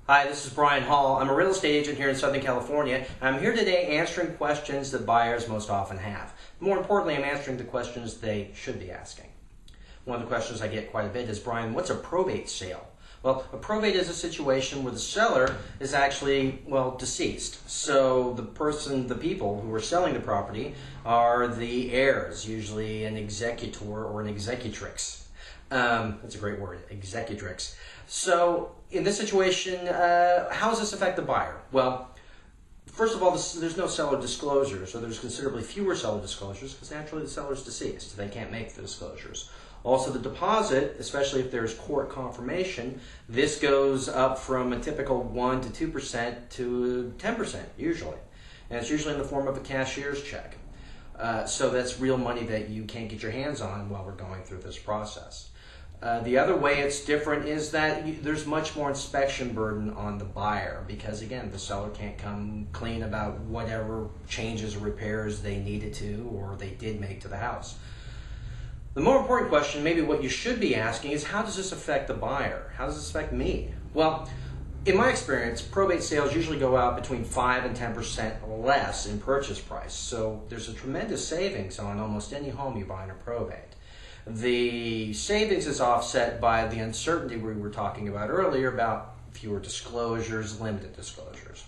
Hi, this is Brian Hall. I'm a real estate agent here in Southern California. I'm here today answering questions that buyers most often have. More importantly, I'm answering the questions they should be asking. One of the questions I get quite a bit is, Brian, what's a probate sale? Well, a probate is a situation where the seller is actually, deceased. So the people who are selling the property are the heirs, usually an executor or an executrix. That's a great word, executrix. So in this situation, how does this affect the buyer? Well, first of all, there's no seller disclosures, or there's considerably fewer seller disclosures because naturally the seller's deceased. They can't make the disclosures. Also, the deposit, especially if there's court confirmation, this goes up from a typical 1 to 2% to 10% usually. And it's usually in the form of a cashier's check. So that's real money that you can't get your hands on while we're going through this process. The other way it's different is that there's much more inspection burden on the buyer because, again, the seller can't come clean about whatever changes or repairs they needed to or they did make to the house. The more important question, maybe what you should be asking, is how does this affect the buyer? How does this affect me? Well, in my experience, probate sales usually go out between 5 and 10% less in purchase price. So there's a tremendous savings on almost any home you buy in a probate. The savings is offset by the uncertainty we were talking about earlier about fewer disclosures, limited disclosures.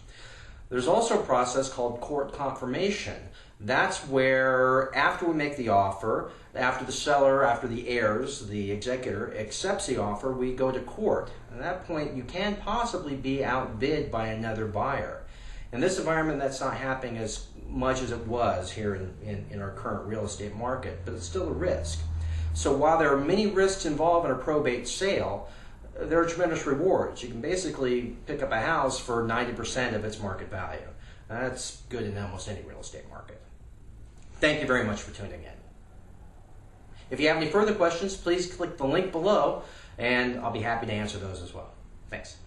There's also a process called court confirmation. That's where after we make the offer, after the heirs, the executor, accepts the offer, we go to court. At that point, you can possibly be outbid by another buyer. In this environment, that's not happening as much as it was here in our current real estate market, but it's still a risk. So while there are many risks involved in a probate sale, there are tremendous rewards. You can basically pick up a house for 90% of its market value. That's good in almost any real estate market. Thank you very much for tuning in. If you have any further questions, please click the link below, and I'll be happy to answer those as well. Thanks.